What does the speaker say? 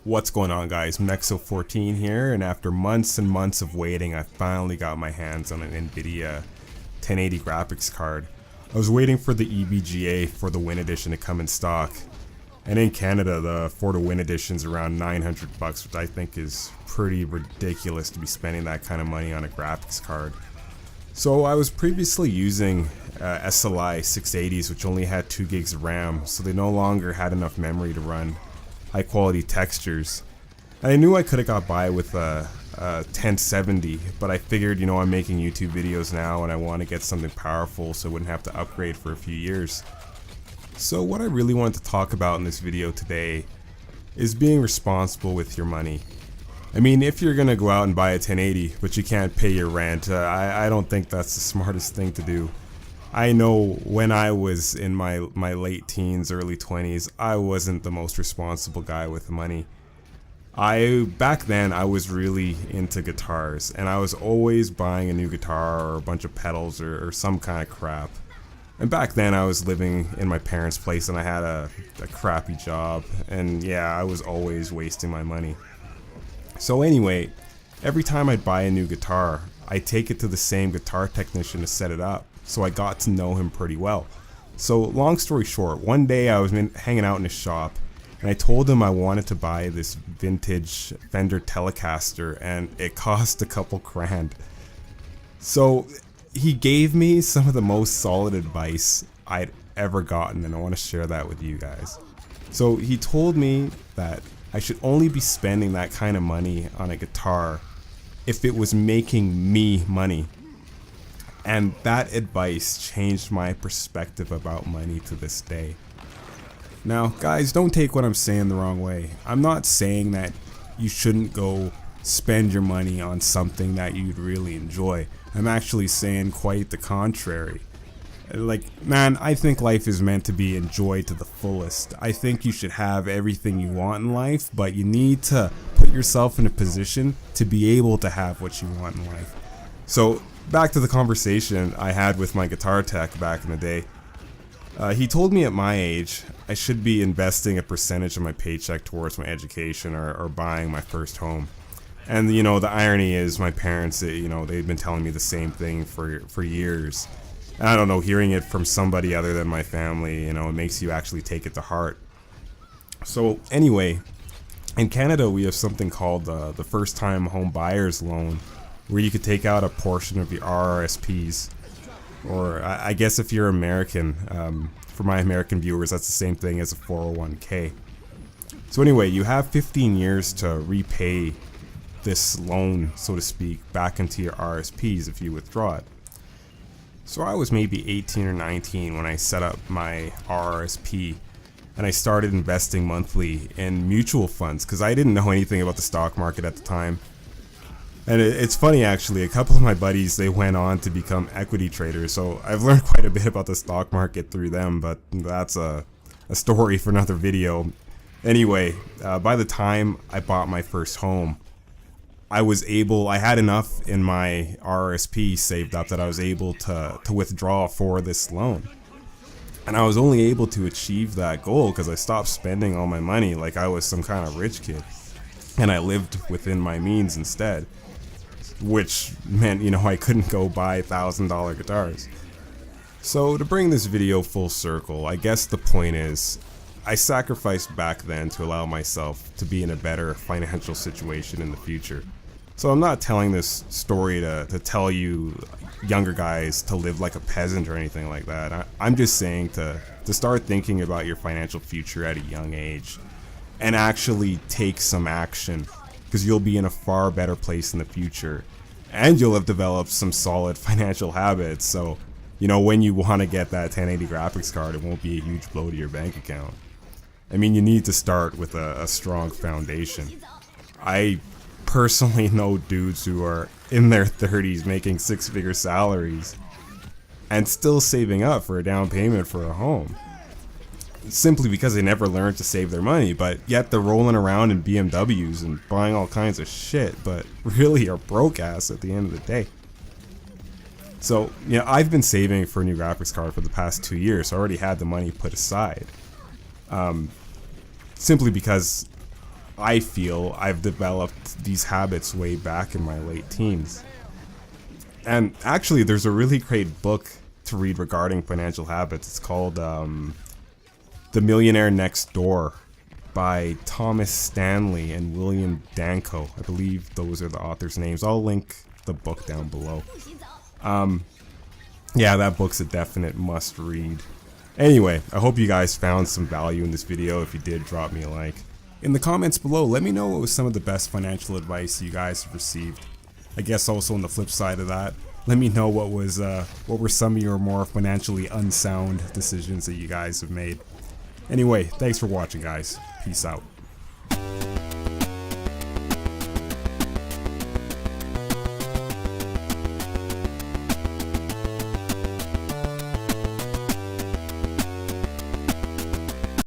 What's going on, guys? Mexo14 here, and after months and months of waiting, I finally got my hands on an NVIDIA 1080 graphics card. I was waiting for the EVGA for the Win Edition to come in stock, and in Canada, the for the Win Edition is around 900 bucks, which I think is pretty ridiculous to be spending that kind of money on a graphics card. So I was previously using SLI 680s, which only had 2 gigs of RAM, so they no longer had enough memory to run high quality textures. And I knew I could have got by with a 1070, but I figured, I'm making YouTube videos now and I want to get something powerful so I wouldn't have to upgrade for a few years. So what I really wanted to talk about in this video today is being responsible with your money. I mean, if you're gonna go out and buy a 1080 but you can't pay your rent, I don't think that's the smartest thing to do. I know when I was in my late teens, early 20s, I wasn't the most responsible guy with money. Back then I was really into guitars, and I was always buying a new guitar or a bunch of pedals or some kind of crap. And back then I was living in my parents' place and I had a crappy job, and yeah, I was always wasting my money. So anyway, every time I'd buy a new guitar, I'd take it to the same guitar technician to set it up. So I got to know him pretty well. So long story short, one day I was hanging out in his shop and I told him I wanted to buy this vintage Fender Telecaster, and it cost a couple grand. So he gave me some of the most solid advice I'd ever gotten, and I want to share that with you guys. So he told me that I should only be spending that kind of money on a guitar if it was making me money. And that advice changed my perspective about money to this day. Now, guys, don't take what I'm saying the wrong way. I'm not saying that you shouldn't go spend your money on something that you'd really enjoy. I'm actually saying quite the contrary. Man, I think life is meant to be enjoyed to the fullest. I think you should have everything you want in life, but you need to put yourself in a position to be able to have what you want in life. So, back to the conversation I had with my guitar tech back in the day. He told me at my age I should be investing a percentage of my paycheck towards my education or buying my first home. And the irony is my parents, they've been telling me the same thing for years. And I don't know, hearing it from somebody other than my family, it makes you actually take it to heart. So anyway, in Canada we have something called the first time home buyer's loan, where you could take out a portion of your RRSPs, or I guess if you're American, for my American viewers, that's the same thing as a 401k. So anyway, you have 15 years to repay this loan, so to speak, back into your RRSPs if you withdraw it. So I was maybe 18 or 19 when I set up my RRSP, and I started investing monthly in mutual funds because I didn't know anything about the stock market at the time. And it's funny, actually, a couple of my buddies, they went on to become equity traders, so I've learned quite a bit about the stock market through them, but that's a story for another video. Anyway, by the time I bought my first home, I had enough in my RRSP saved up that I was able to withdraw for this loan. And I was only able to achieve that goal because I stopped spending all my money like I was some kind of rich kid. And I lived within my means instead. Which meant, I couldn't go buy $1,000 guitars. So to bring this video full circle, I guess the point is, I sacrificed back then to allow myself to be in a better financial situation in the future. So I'm not telling this story to tell you younger guys to live like a peasant or anything like that. I'm just saying to start thinking about your financial future at a young age and actually take some action, because you'll be in a far better place in the future and you'll have developed some solid financial habits. So, when you want to get that 1080 graphics card, it won't be a huge blow to your bank account. I mean, you need to start with a strong foundation. I personally know dudes who are in their 30s making 6-figure salaries and still saving up for a down payment for a home, simply because they never learned to save their money, but yet they're rolling around in BMWs and buying all kinds of shit, but really are broke ass at the end of the day. So, I've been saving for a new graphics card for the past 2 years, so I already had the money put aside. Simply because I feel I've developed these habits way back in my late teens. And actually, there's a really great book to read regarding financial habits. It's called The Millionaire Next Door by Thomas Stanley and William Danko. I believe those are the authors' names. I'll link the book down below. Yeah, that book's a definite must read. Anyway, I hope you guys found some value in this video. If you did, drop me a like. In the comments below, let me know what was some of the best financial advice you guys have received. I guess also on the flip side of that, let me know what were some of your more financially unsound decisions that you guys have made. Anyway, thanks for watching, guys. Peace out.